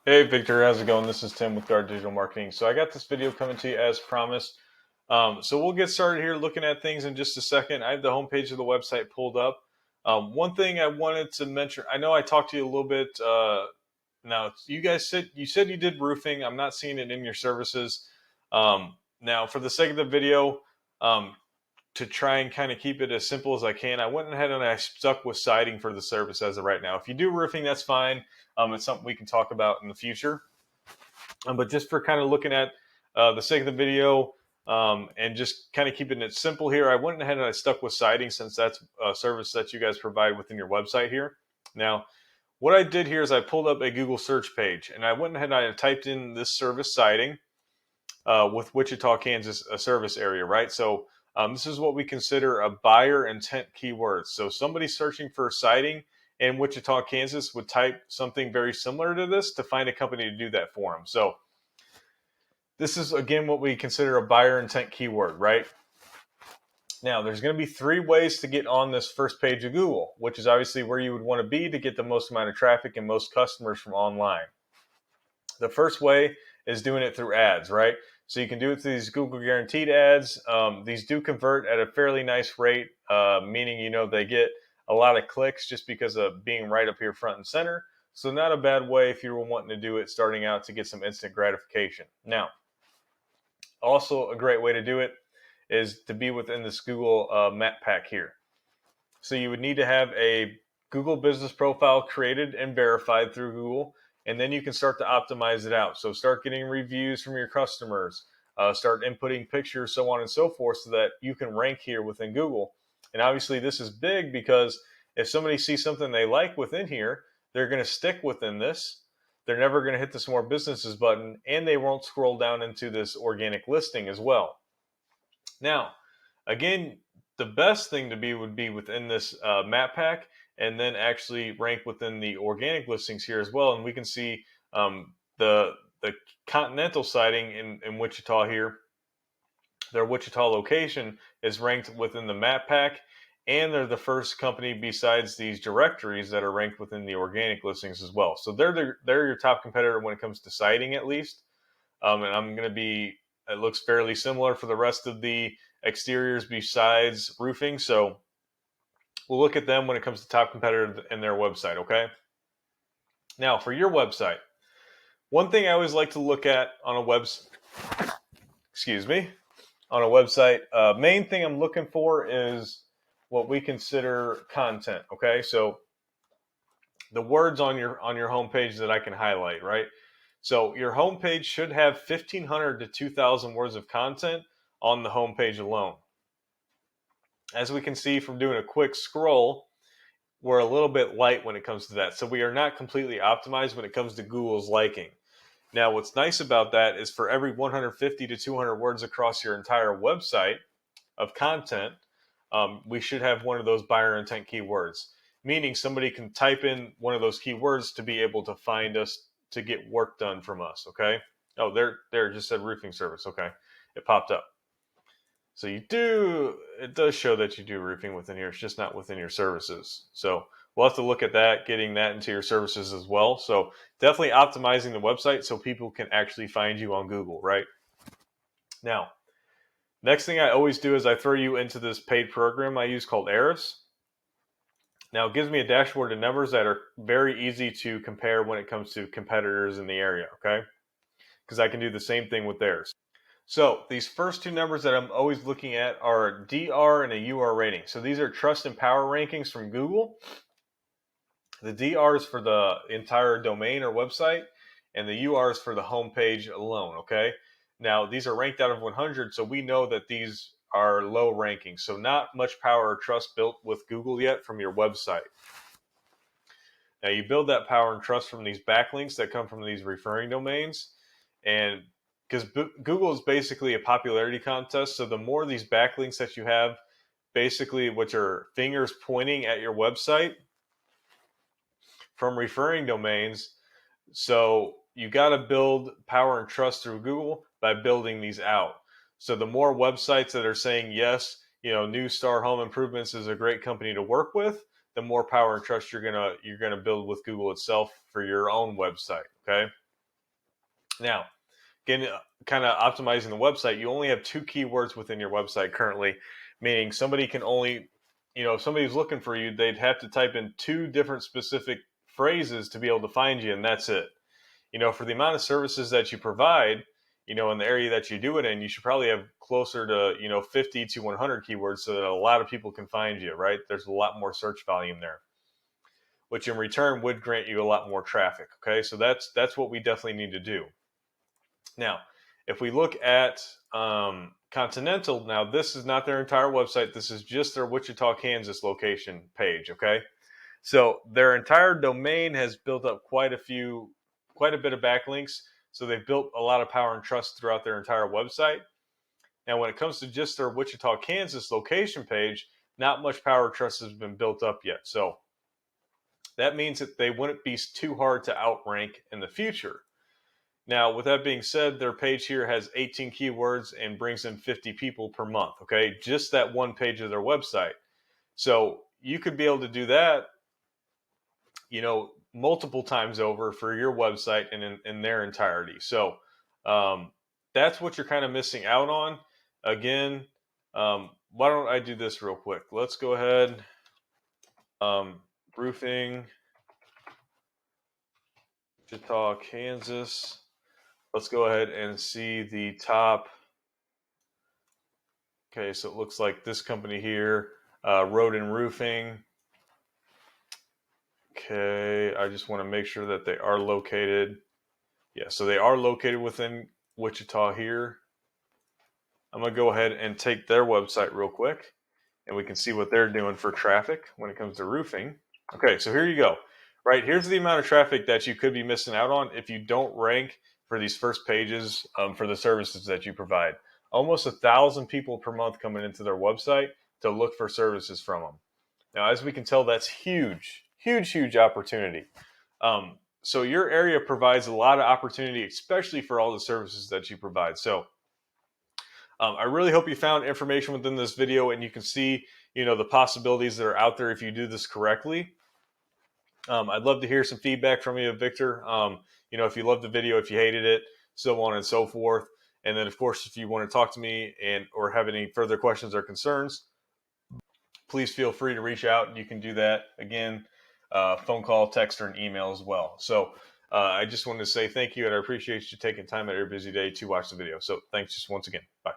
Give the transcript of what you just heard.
Hey Victor, how's it going? This is Tim with Guard Digital Marketing. So I got this video coming to you as promised. So we'll get started here looking at things in just a second. I have the homepage of the website pulled up. One thing I wanted to mention, I know I talked to you a little bit. Now you guys said you did roofing. I'm not seeing it in your services. Now for the sake of the video, um, to try and kind of keep it as simple as I can, I went ahead and I stuck with siding for the service as of right now. If you do roofing, that's fine. It's something we can talk about in the future. But just for kind of looking at the sake of the video and just kind of keeping it simple here, I went ahead and I stuck with siding since that's a service that you guys provide within your website here. Now, what I did here is I pulled up a Google search page and I went ahead and I typed in this service siding with Wichita, Kansas, a service area, right? So this is what we consider a buyer intent keyword. So somebody searching for siding in Wichita, Kansas would type something very similar to this to find a company to do that for them. So this is, again, what we consider a buyer intent keyword, right? Now, there's going to be three ways to get on this first page of Google, which is obviously where you would want to be to get the most amount of traffic and most customers from online. The first way is doing it through ads, right? So you can do it through these Google guaranteed ads. These do convert at a fairly nice rate, meaning, they get a lot of clicks just because of being right up here front and center. So not a bad way if you were wanting to do it starting out to get some instant gratification. Now, also a great way to do it is to be within this Google map pack here. So you would need to have a Google business profile created and verified through Google, and then you can start to optimize it out. So start getting reviews from your customers, start inputting pictures, so on and so forth, so that you can rank here within Google. And obviously this is big because if somebody sees something they like within here, they're going to stick within this. They're never going to hit this more businesses button, and they won't scroll down into this organic listing as well. Now, again, the best thing to be would be within this map pack and then actually rank within the organic listings here as well. And we can see the Continental siding in Wichita here, their Wichita location is ranked within the map pack, and they're the first company besides these directories that are ranked within the organic listings as well. So they're your top competitor when it comes to siding, at least. And I'm going to be, it looks fairly similar for the rest of the exteriors besides roofing. So we'll look at them when it comes to top competitor and their website, okay? Now, for your website, one thing I always like to look at on a on a website, main thing I'm looking for is what we consider content, okay? So the words on your homepage that I can highlight, right? So your homepage should have 1,500 to 2,000 words of content on the homepage alone. As we can see from doing a quick scroll, we're a little bit light when it comes to that. So we are not completely optimized when it comes to Google's liking. Now, what's nice about that is for every 150 to 200 words across your entire website of content, we should have one of those buyer intent keywords, meaning somebody can type in one of those keywords to be able to find us to get work done from us, okay? Oh, there just said roofing service, okay. It popped up. So it does show that you do roofing within here. It's just not within your services. So we'll have to look at that, getting that into your services as well. So definitely optimizing the website so people can actually find you on Google, right? Now, next thing I always do is I throw you into this paid program I use called Eris. Now, it gives me a dashboard of numbers that are very easy to compare when it comes to competitors in the area, okay? Because I can do the same thing with theirs. So these first two numbers that I'm always looking at are a DR and a UR rating. So these are trust and power rankings from Google. The DR is for the entire domain or website, and the UR is for the homepage alone, okay? Now, these are ranked out of 100, so we know that these are low rankings. So not much power or trust built with Google yet from your website. Now, you build that power and trust from these backlinks that come from these referring domains, and because Google is basically a popularity contest, so the more of these backlinks that you have, basically which are fingers pointing at your website from referring domains, so you got to build power and trust through Google by building these out. So the more websites that are saying yes, New Star Home Improvements is a great company to work with, the more power and trust you're gonna build with Google itself for your own website. Okay. Now, again, kind of optimizing the website, you only have 2 keywords within your website currently, meaning somebody can only, if somebody's looking for you, they'd have to type in 2 different specific phrases to be able to find you, and that's it. For the amount of services that you provide, in the area that you do it in, you should probably have closer to, 50 to 100 keywords so that a lot of people can find you, right? There's a lot more search volume there, which in return would grant you a lot more traffic. Okay, so that's what we definitely need to do. Now, if we look at Continental, now this is not their entire website. This is just their Wichita, Kansas location page. Okay, so their entire domain has built up quite a bit of backlinks. So they've built a lot of power and trust throughout their entire website. Now, when it comes to just their Wichita, Kansas location page, not much power and trust has been built up yet. So that means that they wouldn't be too hard to outrank in the future. Now, with that being said, their page here has 18 keywords and brings in 50 people per month. Okay, just that one page of their website. So you could be able to do that, multiple times over for your website and in their entirety. So that's what you're kind of missing out on. Again, why don't I do this real quick? Let's go ahead. Roofing, Wichita, Kansas. Let's go ahead and see the top. Okay, so it looks like this company here, Road and Roofing. Okay, I just want to make sure that they are located. Yeah, so they are located within Wichita here. I'm going to go ahead and take their website real quick, and we can see what they're doing for traffic when it comes to roofing. Okay, so here you go. Right, here's the amount of traffic that you could be missing out on if you don't rank for these first pages for the services that you provide. Almost 1,000 people per month coming into their website to look for services from them. Now, as we can tell, that's huge, huge, huge opportunity. So your area provides a lot of opportunity, especially for all the services that you provide. So I really hope you found information within this video and you can see, the possibilities that are out there if you do this correctly. I'd love to hear some feedback from you, Victor. If you loved the video, if you hated it, so on and so forth. And then, of course, if you want to talk to me or have any further questions or concerns, please feel free to reach out. You can do that, again, phone call, text, or an email as well. So I just wanted to say thank you, and I appreciate you taking time out of your busy day to watch the video. So thanks just once again. Bye.